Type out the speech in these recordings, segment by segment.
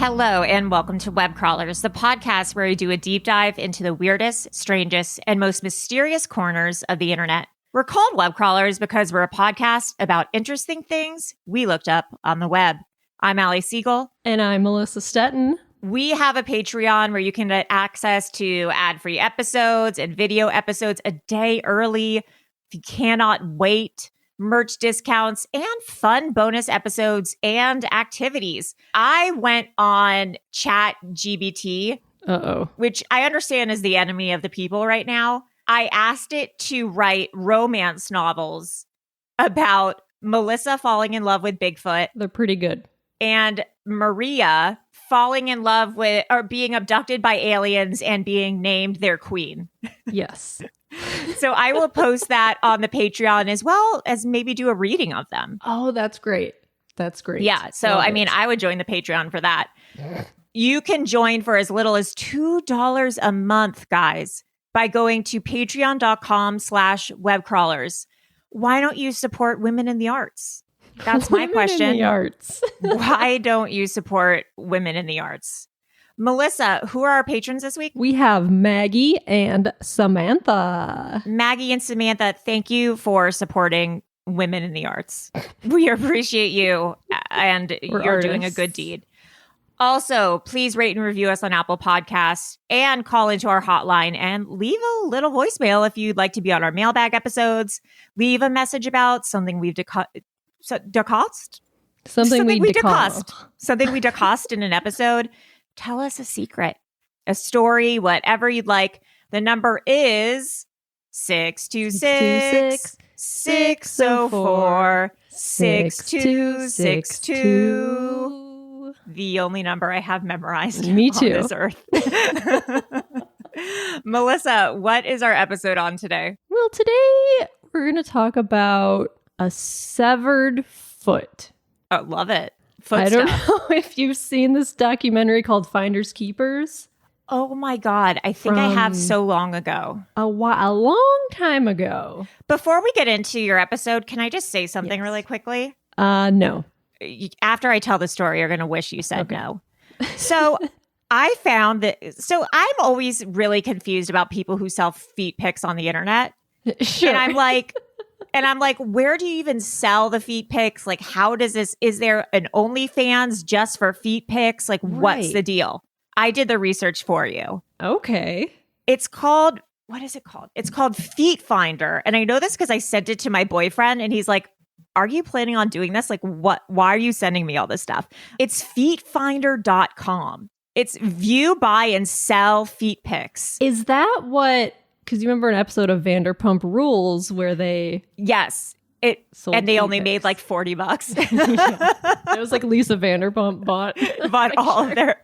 Hello and welcome to Webcrawlers, the podcast where we do a deep dive into the weirdest, strangest, and most mysterious corners of the internet. We're called Webcrawlers because we're a podcast about interesting things we looked up on the web. I'm Allie Siegel. And I'm Melissa Stetton. We have a Patreon where you can get access to ad-free episodes and video episodes a day early if you cannot wait. Merch discounts, and fun bonus episodes and activities. I went on ChatGPT, which I understand is the enemy of the people right now. I asked it to write romance novels about Melissa falling in love with Bigfoot. They're pretty good. And Maria falling in love with or being abducted by aliens and being named their queen. Yes. So I will post that on the Patreon as well as maybe do a reading of them. Oh, that's great. That's great. Yeah. So, I would join the Patreon for that. You can join for as little as $2 a month, guys, by going to patreon.com/webcrawlers. Why don't you support women in the arts? That's my question. In the arts. Why don't you support women in the arts? Melissa, who are our patrons this week? We have Maggie and Samantha. Maggie and Samantha, thank you for supporting women in the arts. We appreciate you, and you're doing a good deed. Also, please rate and review us on Apple Podcasts and call into our hotline and leave a little voicemail if you'd like to be on our mailbag episodes. Leave a message about something we've Something we decost in an episode. Tell us a secret, a story, whatever you'd like. The number is 626-604-6262. The only number I have memorized Me too. on this earth. Melissa, what is our episode on today? Well, today we're going to talk about a severed foot. Oh, love it. I don't know if you've seen this documentary called Finders Keepers. Oh my God. I think I have so long ago. A long time ago. Before we get into your episode, can I just say something really quickly? No. After I tell the story, you're going to wish you said no. So I found that, I'm always really confused about people who sell feet pics on the internet. Sure. And I'm like, where do you even sell the feet pics? Like, how does this, is there an OnlyFans just for feet pics? Like, what's the deal? I did the research for you. Okay. It's called, what is it called? It's called Feet Finder. And I know this because I sent it to my boyfriend and he's like, are you planning on doing this? Like, what? Why are you sending me all this stuff? It's feetfinder.com. It's view, buy, and sell feet pics. Is that what... Because you remember an episode of Vanderpump Rules where they... Yes. They only made like $40. Yeah. It was like Lisa Vanderpump bought all of their...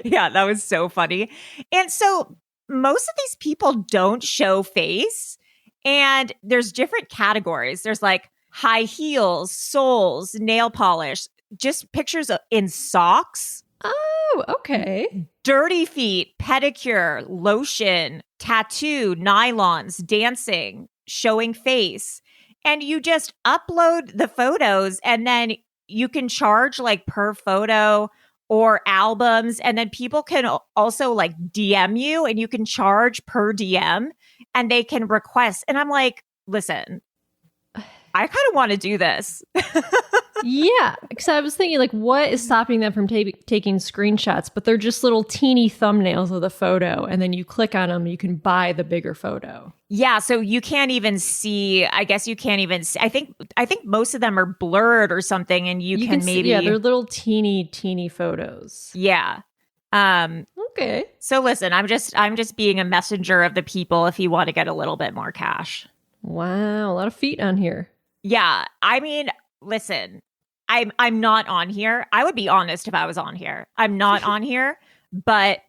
Yeah, that was so funny. And so most of these people don't show face. And there's different categories. There's like high heels, soles, nail polish, just pictures in socks. Oh, okay. Dirty feet, pedicure, lotion, tattoo, nylons, dancing, showing face. And you just upload the photos and then you can charge like per photo or albums. And then people can also like DM you and you can charge per DM and they can request. And I'm like, listen, I kind of want to do this. Yeah, because I was thinking, like, what is stopping them from taking screenshots? But they're just little teeny thumbnails of the photo, and then you click on them, you can buy the bigger photo. Yeah, so you can't even see. I guess you can't even see. I think most of them are blurred or something, and you can maybe. Yeah, they're little teeny photos. Yeah. Okay. So listen, I'm just being a messenger of the people. If you want to get a little bit more cash. Wow, a lot of feet on here. Yeah, I mean, listen. I'm not on here. I would be honest if I was on here. I'm not on here, but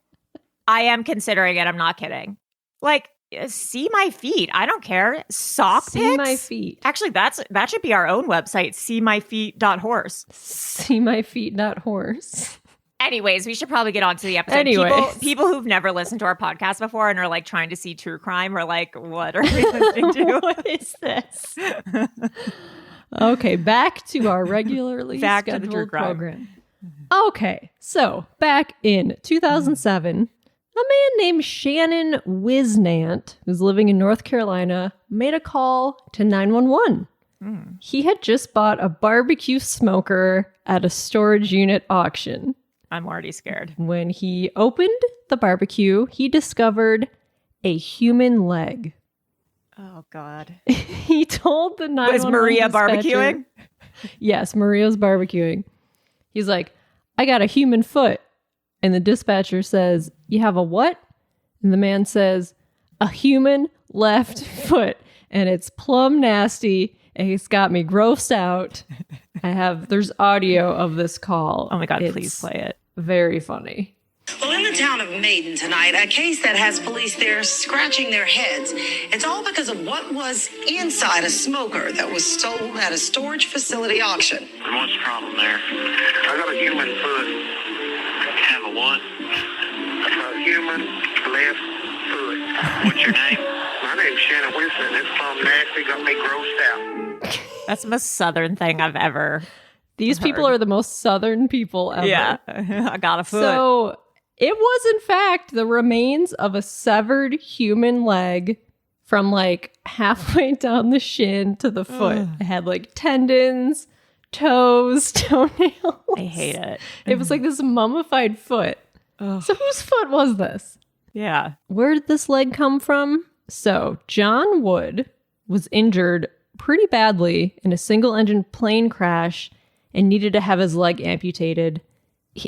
I am considering it. I'm not kidding. Like, see my feet. I don't care. Sock pics? See my feet. Actually, that should be our own website, seemyfeet.horse. Seemyfeet.horse. Anyways, we should probably get on to the episode. People who've never listened to our podcast before and are like trying to see true crime are like, what are we listening to? What is this? Okay, back to our regularly scheduled program. Okay, so back in 2007, a man named Shannon Whisnant, who's living in North Carolina, made a call to 911. He had just bought a barbecue smoker at a storage unit auction. I'm already scared. When he opened the barbecue, he discovered a human leg. Oh, God. He told the 911 Was Maria dispatcher- barbecuing? Yes, Maria's barbecuing. He's like, I got a human foot. And the dispatcher says, you have a what? And the man says, a human left foot. And it's plumb nasty. And it's got me grossed out. There's audio of this call. Oh my God, It's please play it. Very funny. Well, in the town of Maiden tonight, a case that has police there scratching their heads. It's all because of what was inside a smoker that was sold at a storage facility auction. What's the problem there? I got a human foot. Have a what? A human left foot. What's your name? My name's Shannon Whisnant. It's plumb nasty. Got me grossed out. That's the most Southern thing I've ever These heard. people are the most Southern people ever. Yeah. I got a foot. So it was, in fact, the remains of a severed human leg from like halfway down the shin to the foot. It had like tendons, toes, toenails. I hate it. It was like this mummified foot. Ugh. So whose foot was this? Yeah. Where did this leg come from? So John Wood was injured pretty badly in a single-engine plane crash and needed to have his leg amputated.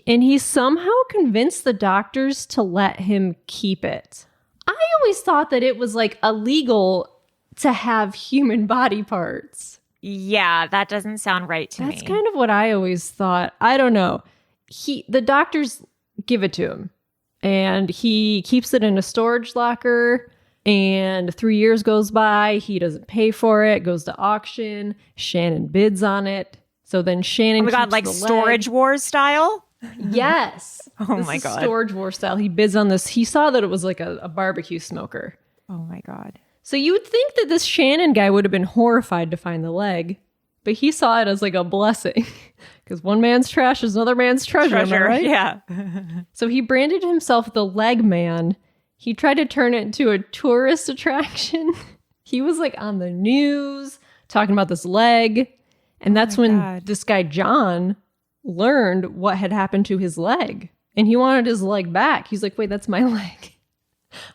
And he somehow convinced the doctors to let him keep it. I always thought that it was like illegal to have human body parts. Yeah, that doesn't sound right to me. That's kind of what I always thought. I don't know. The doctors give it to him and he keeps it in a storage locker. And 3 years goes by. He doesn't pay for it. Goes to auction. Shannon bids on it. So then Shannon Oh my God, keeps like the leg. Storage Wars style? Yes. Oh This my is God. Storage War style. He bids on this. He saw that it was like a barbecue smoker. Oh my God. So you would think that this Shannon guy would have been horrified to find the leg, but he saw it as like a blessing because one man's trash is another man's treasure. Am I right? Yeah. So he branded himself the Leg Man. He tried to turn it into a tourist attraction. He was like on the news talking about this leg. And that's when God. this guy, John, learned what had happened to his leg. And he wanted his leg back. He's like, wait, that's my leg.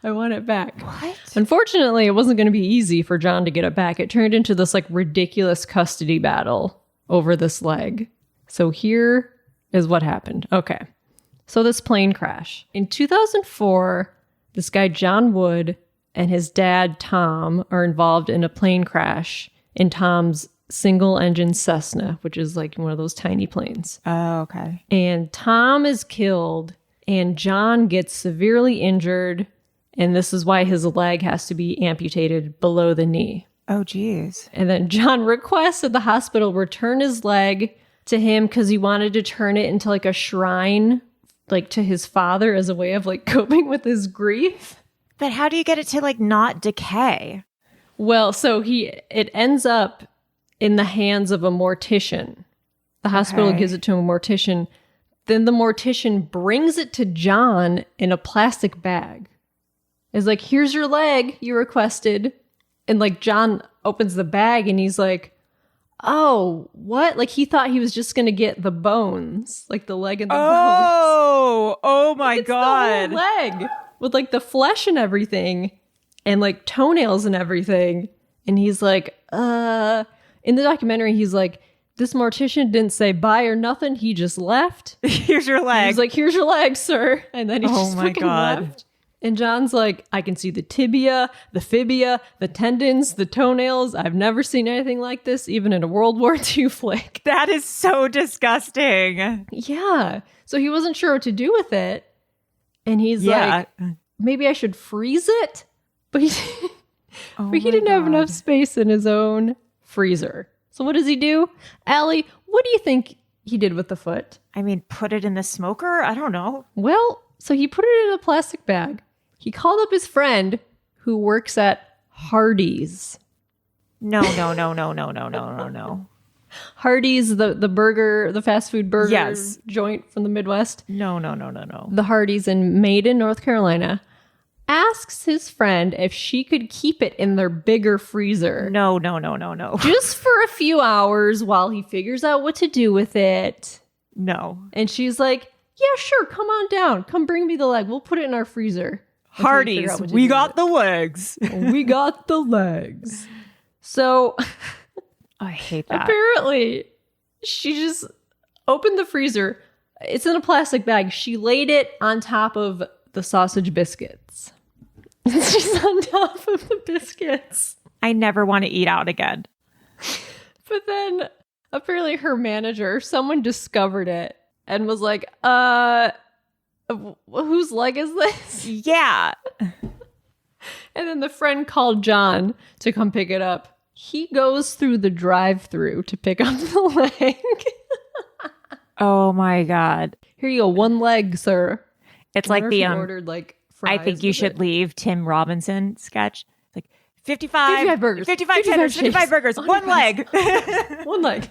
I want it back. What? Unfortunately, it wasn't going to be easy for John to get it back. It turned into this like ridiculous custody battle over this leg. So here is what happened. Okay. So this plane crash. In 2004, this guy, John Wood, and his dad, Tom, are involved in a plane crash in Tom's single-engine Cessna, which is like one of those tiny planes. Oh, okay. And Tom is killed, and John gets severely injured, and this is why his leg has to be amputated below the knee. Oh, geez. And then John requests that the hospital return his leg to him because he wanted to turn it into like a shrine, like to his father as a way of like coping with his grief. But how do you get it to like not decay? Well, so it ends up in the hands of a mortician. The hospital Okay. gives it to a mortician. Then the mortician brings it to John in a plastic bag. It's like, here's your leg you requested. And like John opens the bag and he's like, oh, what? Like he thought he was just going to get the bones, like the leg and the bones. Oh my It's God. the whole leg with like the flesh and everything and like toenails and everything. And he's like, in the documentary, he's like, this mortician didn't say bye or nothing. He just left. Here's your leg. He's like, here's your leg, sir. And then he Oh just my fucking God. left. And John's like, I can see the tibia, the fibia, the tendons, the toenails. I've never seen anything like this, even in a World War II flick. That is so disgusting. Yeah. So he wasn't sure what to do with it. And he's Yeah. like, maybe I should freeze it? But he, Oh but he my didn't have God. enough space in his own freezer. So what does he do? Allie, what do you think he did with the foot? I mean, put it in the smoker? I don't know. Well, so he put it in a plastic bag. He called up his friend who works at Hardee's. No. Hardee's, the burger, the fast food burger Yes. joint from the Midwest. No. The Hardee's in Maiden, North Carolina, asks his friend if she could keep it in their bigger freezer. No. Just for a few hours while he figures out what to do with it. No. And she's like, yeah, sure, come on down. Come bring me the leg. We'll put it in our freezer. Hardee's, we got the legs. We got the legs. So I hate that. apparently she just opened the freezer. It's in a plastic bag. She laid it on top of the sausage biscuits. She's on top of the biscuits. I never want to eat out again. But then apparently her manager, someone discovered it and was like, whose leg is this? Yeah. And then the friend called John to come pick it up. He goes through the drive-thru to pick up the leg. Oh my God. Here you go, one leg, sir. It's like the ordered like fries I think you with should it. leave Tim Robinson sketch. Like 55 55 burgers. 55 tenders, 55 burgers, one leg. One leg.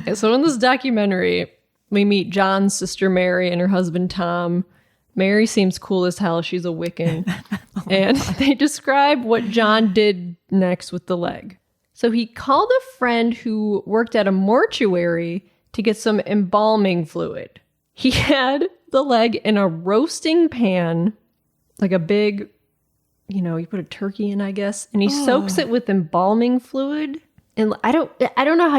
Okay, so in this documentary, we meet John's sister Mary and her husband Tom. Mary seems cool as hell. She's a Wiccan. And they describe what John did next with the leg. So he called a friend who worked at a mortuary to get some embalming fluid. He had the leg in a roasting pan, like a big, you put a turkey in, I guess, and he soaks it with embalming fluid. And I don't know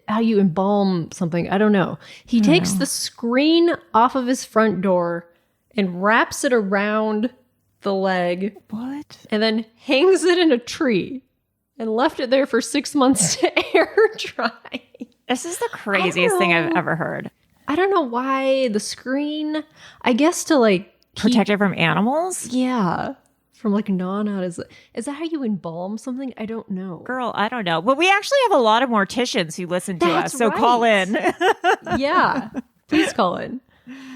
how you embalm something. I don't know. He takes the screen off of his front door and wraps it around the leg. What? And then hangs it in a tree and left it there for 6 months to air dry. This is the craziest thing I've ever heard. I don't know why the screen, I guess to like Protect it from animals? Yeah. From like gnawing out. Is that how you embalm something? I don't know. Girl, I don't know. But we actually have a lot of morticians who listen to That's us. So right. call in. Yeah. Please call in.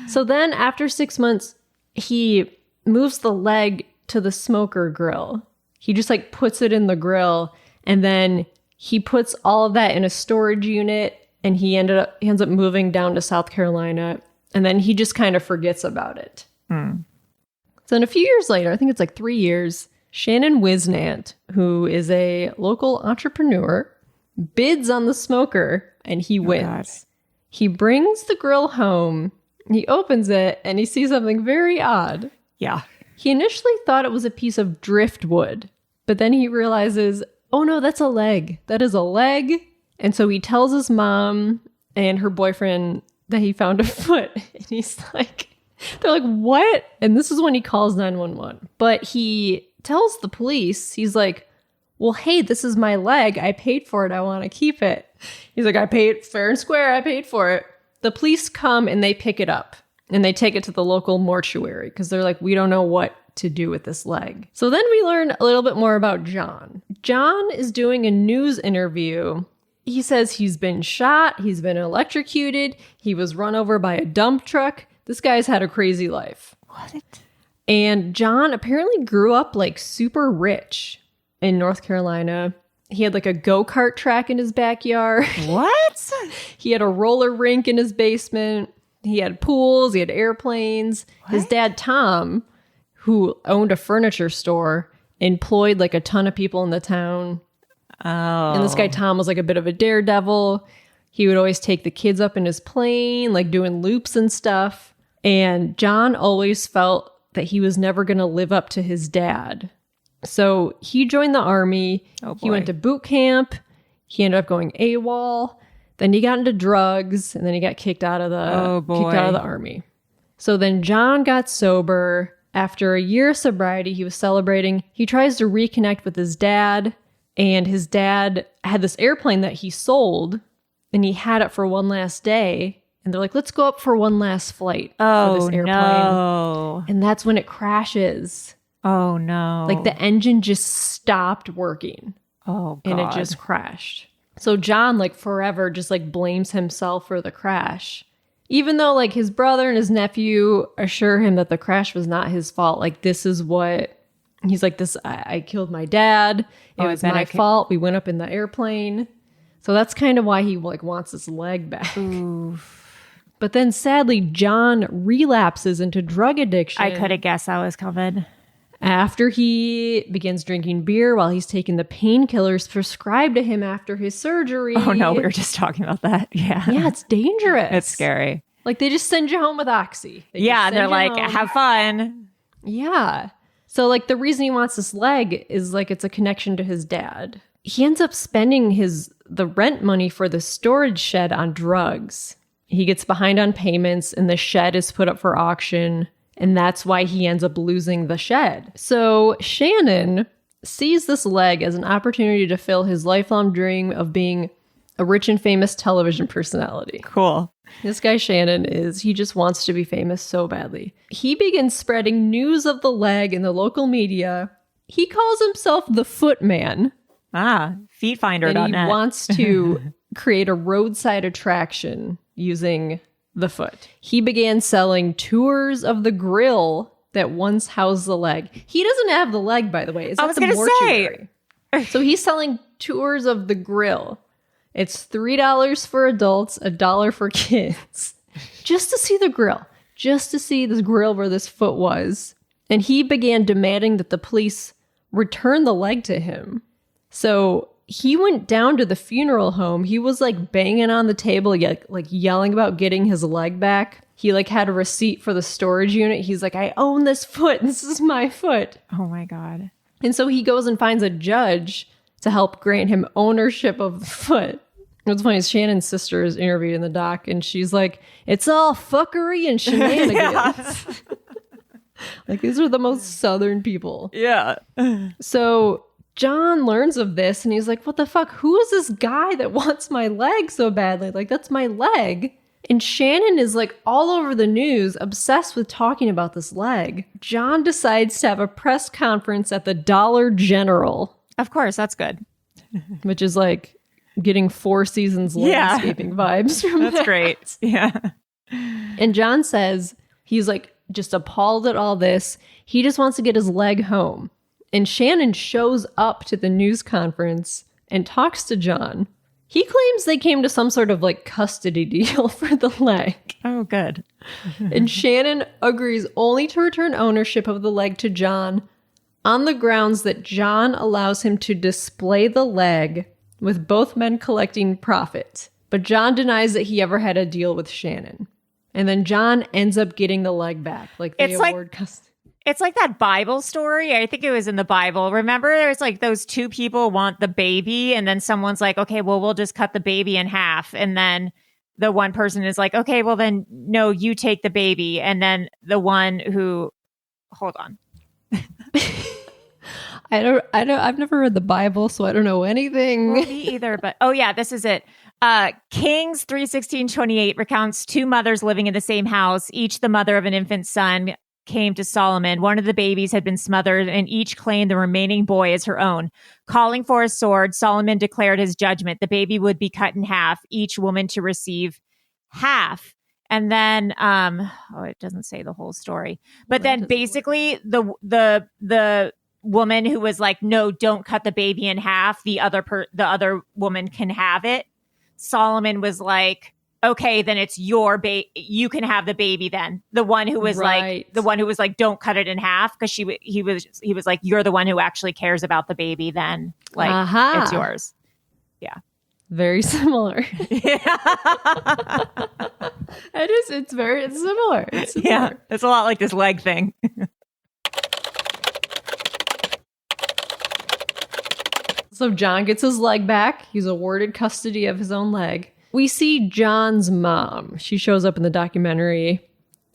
So then after 6 months, he moves the leg to the smoker grill. He just like puts it in the grill, and then he puts all of that in a storage unit, and he ends up moving down to South Carolina, and then he just kind of forgets about it. So then a few years later, I think it's like 3 years, Shannon Whisnant, who is a local entrepreneur, bids on the smoker, and he wins. He brings the grill home, he opens it, and he sees something very odd. Yeah. He initially thought it was a piece of driftwood, but then he realizes, oh no, that's a leg. That is a leg. And so he tells his mom and her boyfriend that he found a foot. And he's like, they're like, what? And this is when he calls 911. But he tells the police, he's like, well, hey, this is my leg. I paid for it. I want to keep it. He's like, I paid fair and square. I paid for it. The police come and they pick it up and they take it to the local mortuary because they're like, we don't know what to do with this leg. So then we learn a little bit more about John. John is doing a news interview. He says he's been shot. He's been electrocuted. He was run over by a dump truck. This guy's had a crazy life. What? And John apparently grew up like super rich in North Carolina. He had like a go-kart track in his backyard. What? He had a roller rink in his basement. He had pools. He had airplanes. His dad, Tom, who owned a furniture store, employed like a ton of people in the town. Oh. And this guy, Tom, was like a bit of a daredevil. He would always take the kids up in his plane, like doing loops and stuff. And John always felt that he was never going to live up to his dad. So he joined the army. He went to boot camp. He ended up going AWOL. Then he got into drugs, and then he got kicked out of the army. So then John got sober. After a year of sobriety, he was celebrating. He tries to reconnect with his dad, and his dad had this airplane that he sold, and he had it for one last day. And they're like, let's go up for one last flight for this airplane. No. And that's when it crashes. Oh, no. Like the engine just stopped working. Oh, God. And it just crashed. So John, like forever, just like blames himself for the crash. Even though like his brother and his nephew assure him that the crash was not his fault. Like this is what, he's like, I killed my dad. It was my fault. We went up in the airplane. So that's kind of why he like wants his leg back. Oof. But then sadly, John relapses into drug addiction. I could have guessed that was coming. After he begins drinking beer while he's taking the painkillers prescribed to him after his surgery. Oh no, we were just talking about that. Yeah. Yeah, it's dangerous. It's scary. Like they just send you home with Oxy. They're like, have fun. Yeah. So like the reason he wants this leg is like it's a connection to his dad. He ends up spending the rent money for the storage shed on drugs. He gets behind on payments and the shed is put up for auction. And that's why he ends up losing the shed. So Shannon sees this leg as an opportunity to fill his lifelong dream of being a rich and famous television personality. Cool. This guy Shannon he just wants to be famous so badly. He begins spreading news of the leg in the local media. He calls himself the Footman. Feetfinder.net. And he wants to create a roadside attraction using the foot. He began selling tours of the grill that once housed the leg. He doesn't have the leg, by the way. It's at the mortuary. So he's selling tours of the grill. It's $3 for adults, $1 for kids. Just to see the grill. Just to see this grill where this foot was. And he began demanding that the police return the leg to him. So he went down to the funeral home. He was like banging on the table, like yelling about getting his leg back. He like had a receipt for the storage unit. He's like, I own this foot. This is my foot. Oh my God. And so he goes and finds a judge to help grant him ownership of the foot. What's funny is Shannon's sister is interviewed in the doc and she's like, it's all fuckery and shenanigans. Like these are the most Southern people. Yeah. So John learns of this and he's like, what the fuck? Who is this guy that wants my leg so badly? Like, that's my leg. And Shannon is like all over the news, obsessed with talking about this leg. John decides to have a press conference at the Dollar General. Of course, that's good. Which is like getting Four Seasons landscaping vibes from That's great. Yeah. And John says he's like just appalled at all this. He just wants to get his leg home. And Shannon shows up to the news conference and talks to John. He claims they came to some sort of like custody deal for the leg. Oh, good. And Shannon agrees only to return ownership of the leg to John on the grounds that John allows him to display the leg with both men collecting profit. But John denies that he ever had a deal with Shannon. And then John ends up getting the leg back. Like they award custody. It's like that Bible story. I think it was in the Bible. Remember, there's like those two people want the baby, and then someone's like, okay, well, we'll just cut the baby in half. And then the one person is like, okay, well, then no, you take the baby. And then the one who, hold on. I've never read the Bible, so I don't know anything. Well, me either, but oh yeah, this is it. Kings 3:16-28 recounts two mothers living in the same house, each the mother of an infant son, came to Solomon. One of the babies had been smothered, and each claimed the remaining boy as her own. Calling for a sword, Solomon declared his judgment. The baby would be cut in half, each woman to receive half. And then, it doesn't say the whole story. But then basically the woman who was like, no, don't cut the baby in half. The other woman can have it. Solomon was like, okay, then it's your baby. You can have the baby then. The one who was like, don't cut it in half. Cause he was like, you're the one who actually cares about the baby. Then like, it's yours. Yeah. Very similar. Yeah. It's similar. Yeah. It's a lot like this leg thing. So John gets his leg back. He's awarded custody of his own leg. We see John's mom. She shows up in the documentary,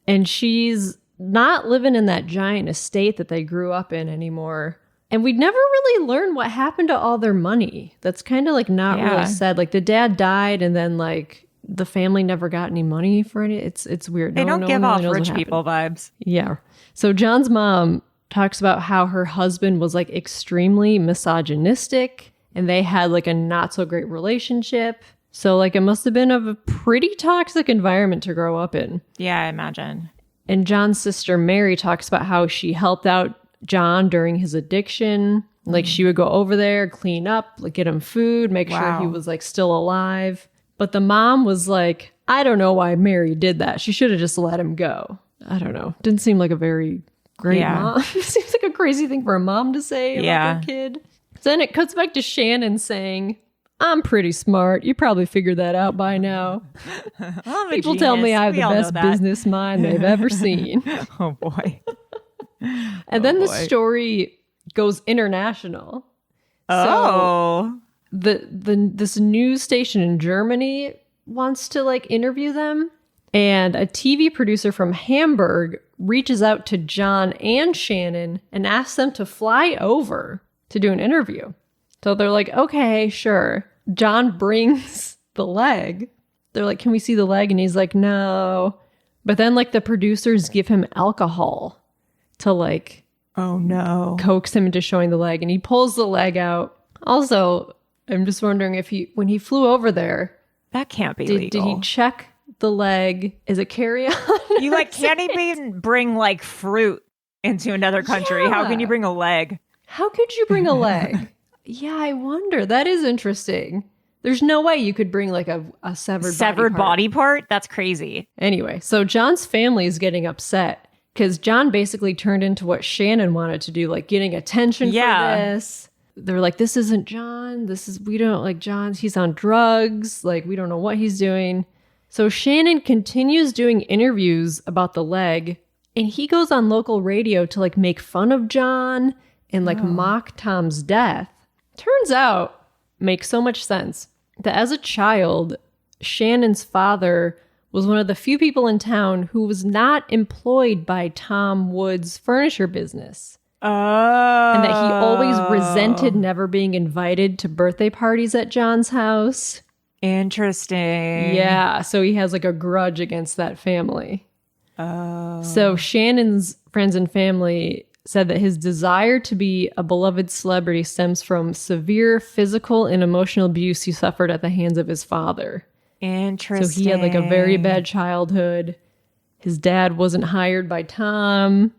and she's not living in that giant estate that they grew up in anymore. And we'd never really learn what happened to all their money. That's kind of like not really said. Like the dad died, and then like the family never got any money for it. It's weird. They don't give off rich people vibes. Yeah. So John's mom talks about how her husband was like extremely misogynistic, and they had like a not so great relationship. So, like, it must have been a pretty toxic environment to grow up in. Yeah, I imagine. And John's sister, Mary, talks about how she helped out John during his addiction. Like she would go over there, clean up, like get him food, make sure he was like still alive. But the mom was like, I don't know why Mary did that. She should have just let him go. I don't know. Didn't seem like a very great mom. Seems like a crazy thing for a mom to say about their kid. So then it cuts back to Shannon saying, I'm pretty smart. You probably figured that out by now. People tell me I have the best business mind they've ever seen. Oh, boy. And then the story goes international. Oh. So this news station in Germany wants to like interview them. And a TV producer from Hamburg reaches out to John and Shannon and asks them to fly over to do an interview. So they're like, okay, sure. John brings the leg. They're like, can we see the leg? And he's like, no. But then like the producers give him alcohol to like, oh no, coax him into showing the leg. And he pulls the leg out. Also, I'm just wondering if when he flew over there, that can't be legal. Did he check the leg? Is it carry-on? You like can't even bring like fruit into another country. How can you bring a leg? How could you bring a leg? Yeah, I wonder. That is interesting. There's no way you could bring like a severed body part? That's crazy. Anyway, so John's family is getting upset because John basically turned into what Shannon wanted to do, like getting attention for this. They're like, this isn't John. We don't like John. He's on drugs. Like, we don't know what he's doing. So Shannon continues doing interviews about the leg, and he goes on local radio to like make fun of John and like mock Tom's death. Turns out, makes so much sense, that as a child, Shannon's father was one of the few people in town who was not employed by Tom Wood's furniture business. Oh. And that he always resented never being invited to birthday parties at John's house. Interesting. Yeah, so he has like a grudge against that family. Oh. So Shannon's friends and family said that his desire to be a beloved celebrity stems from severe physical and emotional abuse he suffered at the hands of his father. Interesting. So he had like a very bad childhood. His dad wasn't hired by Tom.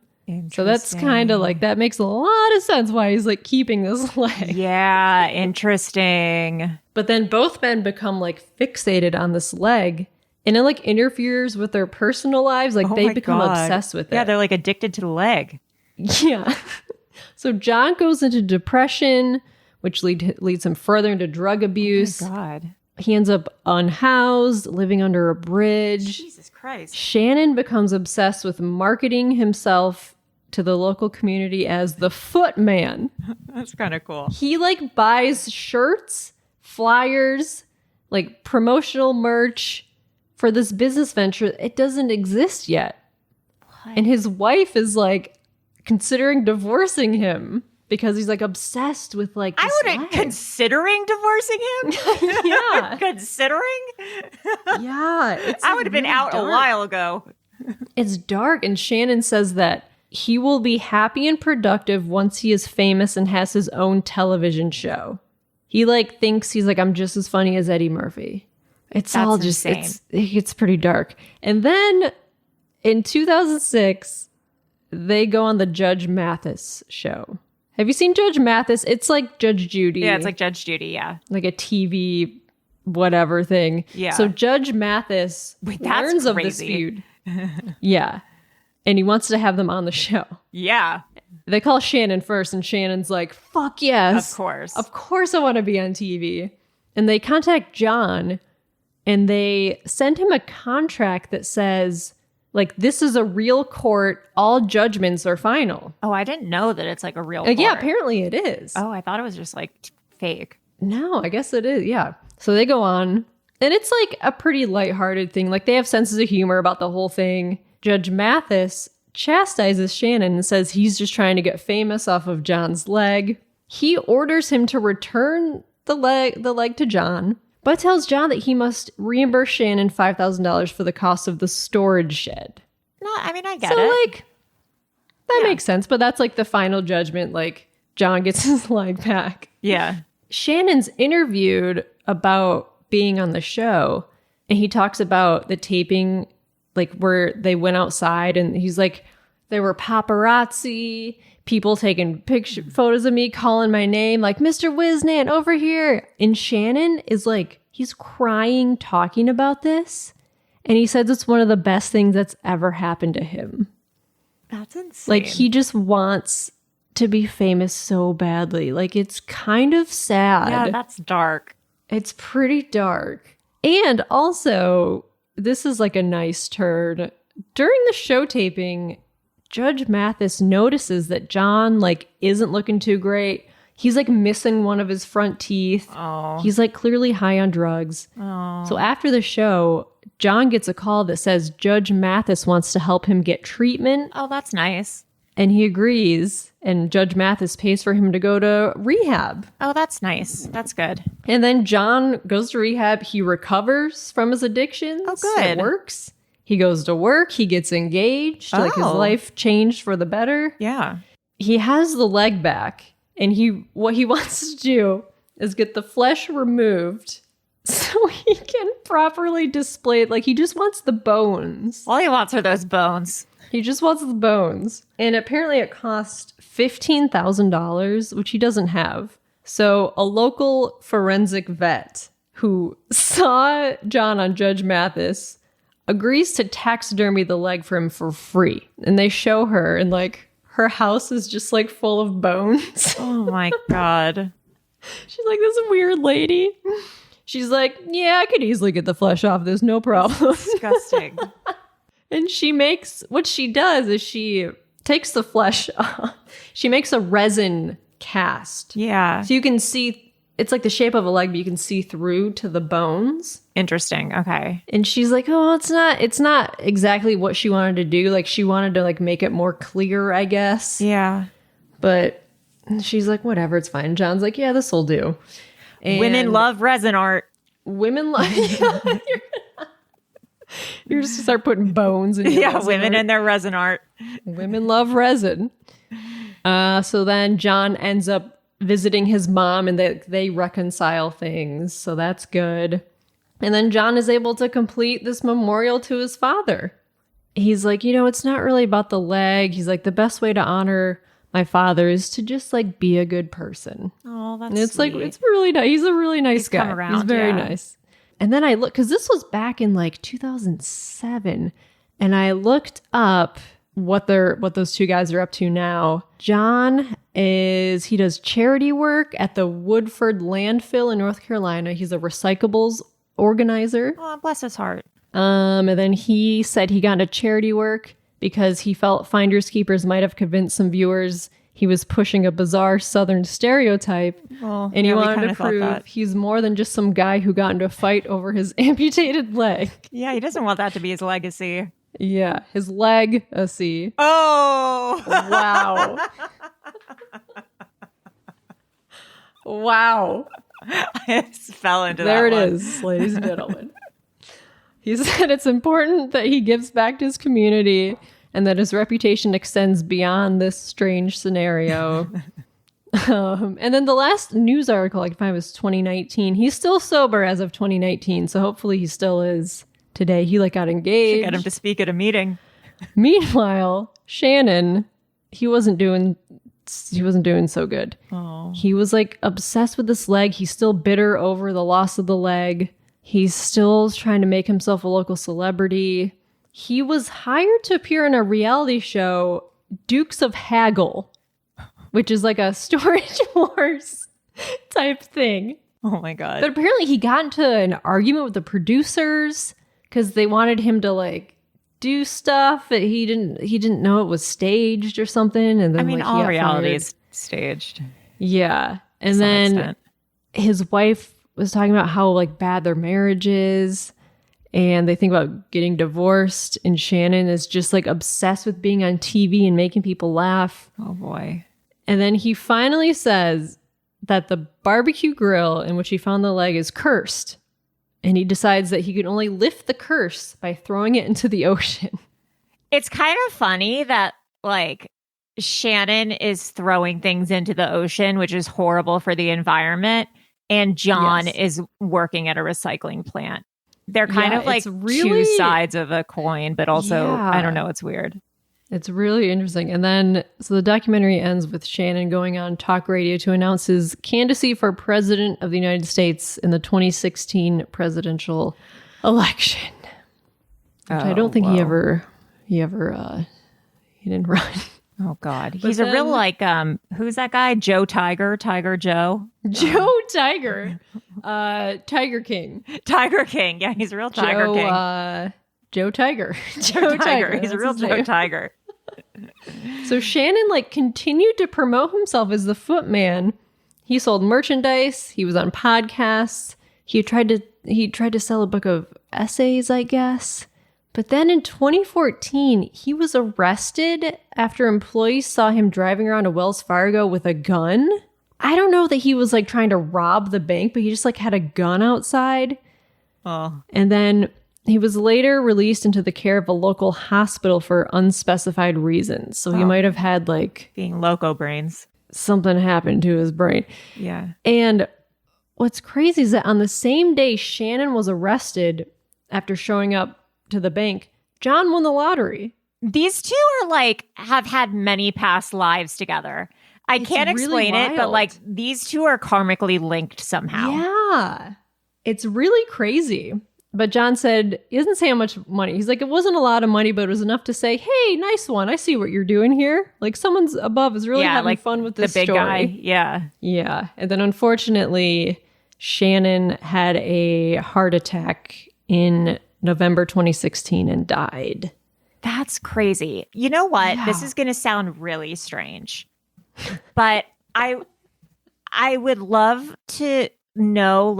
So that's kind of like, that makes a lot of sense why he's like keeping this leg. Yeah, interesting. But then both men become like fixated on this leg, and it like interferes with their personal lives. Like they become obsessed with it. Yeah, they're like addicted to the leg. Yeah. So John goes into depression, which leads him further into drug abuse. Oh my God. He ends up unhoused, living under a bridge. Jesus Christ. Shannon becomes obsessed with marketing himself to the local community as the Footman. That's kind of cool. He like buys shirts, flyers, like promotional merch for this business venture. It doesn't exist yet. What? And his wife is like considering divorcing him because he's like obsessed with like this leg. Considering divorcing him? Yeah. Considering? Yeah. I would have been out a while ago. It's dark. And Shannon says that he will be happy and productive once he is famous and has his own television show. He like thinks he's like, I'm just as funny as Eddie Murphy. It's all just, it's pretty dark. And then in 2006, they go on the Judge Mathis show. Have you seen Judge Mathis? It's like Judge Judy. Yeah, it's like Judge Judy, yeah. Like a TV whatever thing. Yeah. So Judge Mathis learns of this feud. Yeah. And he wants to have them on the show. Yeah. They call Shannon first, and Shannon's like, fuck yes. Of course. Of course I want to be on TV. And they contact John, and they send him a contract that says, like, this is a real court. All judgments are final. Oh, I didn't know that it's like a real court. Yeah, apparently it is. Oh, I thought it was just like fake. No, I guess it is. Yeah. So they go on, and it's like a pretty lighthearted thing. Like, they have senses of humor about the whole thing. Judge Mathis chastises Shannon and says he's just trying to get famous off of John's leg. He orders him to return the leg to John, but tells John that he must reimburse Shannon $5,000 for the cost of the storage shed. No, I mean, I get it. So, like, that Yeah. makes sense, but that's like the final judgment. Like, John gets his leg back. Yeah. Shannon's interviewed about being on the show, and he talks about the taping, like where they went outside, and he's like, There were paparazzi, people taking photos of me, calling my name, like, Mr. Whisnant, over here. And Shannon is like, he's crying, talking about this. And he says it's one of the best things that's ever happened to him. That's insane. Like, he just wants to be famous so badly. Like, it's kind of sad. Yeah, that's dark. It's pretty dark. And also, this is like a nice turn. During the show taping, Judge Mathis notices that John, like, isn't looking too great. He's, like, missing one of his front teeth. Oh. He's, like, clearly high on drugs. Oh. So after the show, John gets a call that says Judge Mathis wants to help him get treatment. Oh, that's nice. And he agrees. And Judge Mathis pays for him to go to rehab. Oh, that's nice. That's good. And then John goes to rehab. He recovers from his addictions. Oh, good. It works. He goes to work. He gets engaged. Like, his Oh. life changed for the better. Yeah. He has the leg back. And what he wants to do is get the flesh removed so he can properly display it. Like, he just wants the bones. All he wants are those bones. He just wants the bones. And apparently it cost $15,000, which he doesn't have. So a local forensic vet who saw John on Judge Mathis agrees to taxidermy the leg for him for free. And they show her, and like, her house is just like full of bones. Oh my God. She's like this weird lady. She's like, yeah, I could easily get the flesh off this, no problem. Disgusting. And what she does is she takes the flesh off. She makes a resin cast. Yeah. So you can see, it's like the shape of a leg, but you can see through to the bones. Interesting. Okay. And she's like, oh, it's not exactly what she wanted to do. Like, she wanted to like make it more clear, I guess. Yeah. But she's like, whatever, it's fine. John's like, yeah, this'll do. And Women love resin art. Women love You're just to start putting bones in your resin women art. and their resin art. Women love resin. So then John ends up visiting his mom, and they reconcile things. So that's good. And then John is able to complete this memorial to his father. He's like, it's not really about the leg. He's like, the best way to honor my father is to just like be a good person. Oh, that's And it's sweet. like, it's really nice. He's a really nice guy. come around, He's very yeah. nice. And then I look, because this was back in like 2007, and I looked up what those two guys are up to now. John he does charity work at the Woodford landfill in North Carolina. He's a recyclables organizer. Oh, bless his heart. And then he said he got into charity work because he felt Finders Keepers might have convinced some viewers he was pushing a bizarre Southern stereotype. Well, And he yeah, we wanted kinda to thought prove that. he's more than just some guy who got into a fight over his amputated leg. Yeah, he doesn't want that to be his legacy. Yeah, his legacy. Oh. Wow. Wow. I just fell into There that it one. is, ladies and gentlemen. He said it's important that he gives back to his community and that his reputation extends beyond this strange scenario. And then the last news article I could find was 2019. He's still sober as of 2019, so hopefully he still is today. He got engaged. Get him to speak at a meeting. Meanwhile, Shannon, he wasn't doing so good. Oh. He was obsessed with this leg. He's still bitter over the loss of the leg. He's still trying to make himself a local celebrity. He was hired to appear in a reality show, Dukes of Haggle, which is like a Storage Wars type thing. Oh my God. But apparently he got into an argument with the producers because they wanted him to do stuff that he didn't know it was staged or something. And then he all got reality fired. is staged. Yeah. And To some then extent. his wife was talking about how bad their marriage is, and they think about getting divorced, and Shannon is just obsessed with being on TV and making people laugh. Oh boy. And then he finally says that the barbecue grill in which he found the leg is cursed, and he decides that he can only lift the curse by throwing it into the ocean. It's kind of funny that Shannon is throwing things into the ocean, which is horrible for the environment. And John Yes. is working at a recycling plant. They're kind Yeah, of it's two really- sides of a coin, but also, Yeah. I don't know, it's weird. It's really interesting. And then, so the documentary ends with Shannon going on talk radio to announce his candidacy for president of the United States in the 2016 presidential election. Which I don't think he didn't run. Oh God. He's a real who's that guy? Joe Tiger Joe? Joe Tiger. Tiger King. Tiger King. Yeah, he's a real Tiger King. Joe Tiger. Joe Tiger. He's a real Joe Tiger. So Shannon continued to promote himself as the footman. He sold merchandise. He was on podcasts. He tried to sell a book of essays, I guess. But then in 2014, he was arrested after employees saw him driving around a Wells Fargo with a gun. I don't know that he was trying to rob the bank, but he just had a gun outside. Oh. And then he was later released into the care of a local hospital for unspecified reasons. So he might have had being loco brains. Something happened to his brain. Yeah. And what's crazy is that on the same day Shannon was arrested after showing up to the bank, John won the lottery. These two are have had many past lives together. I can't explain it, but these two are karmically linked somehow. Yeah. It's really crazy. But John said, he doesn't say how much money. He's it wasn't a lot of money, but it was enough to say, hey, nice one. I see what you're doing here. Someone's above is really having fun with this the big story. Guy. Yeah. Yeah. And then unfortunately, Shannon had a heart attack in November 2016 and died. That's crazy. You know what? Yeah. This is going to sound really strange, but I would love to know,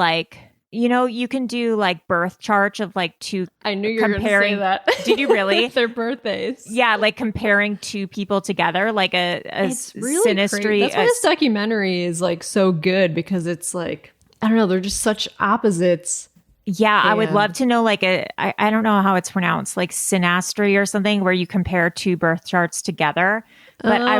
you can do birth chart of two. I knew you were going to say that. Did you really? Their birthdays. Yeah, comparing two people together, it's really synastry. Crazy. That's why this documentary is so good, because it's I don't know, they're just such opposites. Yeah, I would love to know I don't know how it's pronounced, synastry or something, where you compare two birth charts together. But I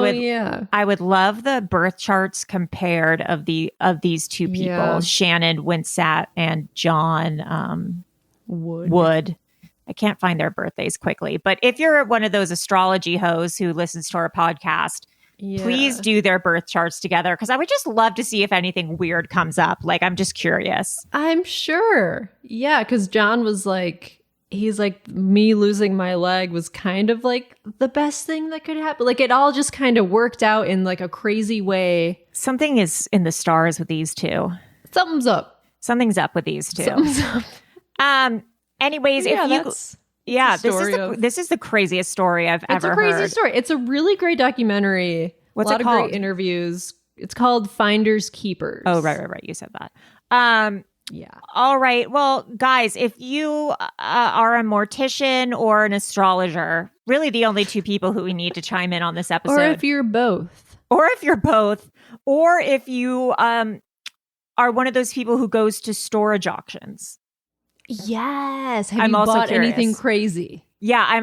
would love the birth charts compared of these two people, Shannon Whisnant and John Wood. I can't find their birthdays quickly, but if you're one of those astrology hoes who listens to our podcast, please do their birth charts together, because I would just love to see if anything weird comes up. I'm just curious. I'm sure. Yeah, because John was he's me losing my leg was kind of the best thing that could happen. It all just kind of worked out in a crazy way. Something is in the stars with these two. Something's up. Something's up with these two. Something's up. Anyways, this is the craziest story I've ever heard. It's a crazy story. It's a really great documentary. What's a lot it called? Of great interviews. It's called Finders Keepers. Oh, right. You said that. Yeah. All right. Well, guys, if you are a mortician or an astrologer, really the only two people who we need to chime in on this episode. Or if you're both. Or if you are one of those people who goes to storage auctions. Yes. Have you bought anything crazy? Yeah,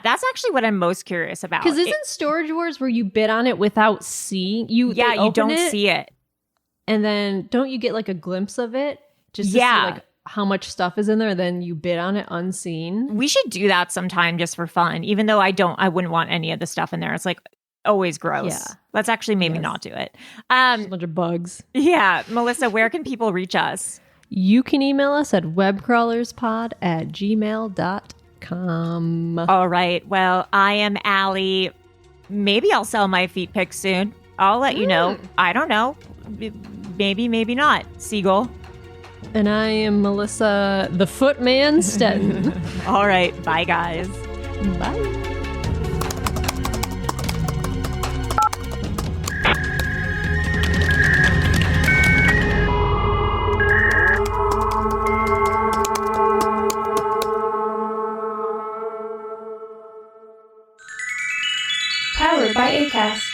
that's actually what I'm most curious about. Because isn't Storage Wars where you bid on it without seeing you? Yeah, you don't see it. And then don't you get a glimpse of it? Just to see how much stuff is in there, then you bid on it unseen. We should do that sometime just for fun, even though I wouldn't want any of the stuff in there. It's always gross. Yeah. Let's actually maybe not do it. Just a bunch of bugs. Yeah. Melissa, where can people reach us? You can email us at webcrawlerspod@gmail.com. All right. Well, I am Allie. Maybe I'll sell my feet pics soon. I'll let you know. I don't know. Maybe, maybe not. Seagull. And I am Melissa, the Footman Stetton. All right. Bye, guys. Bye. Powered by Acast.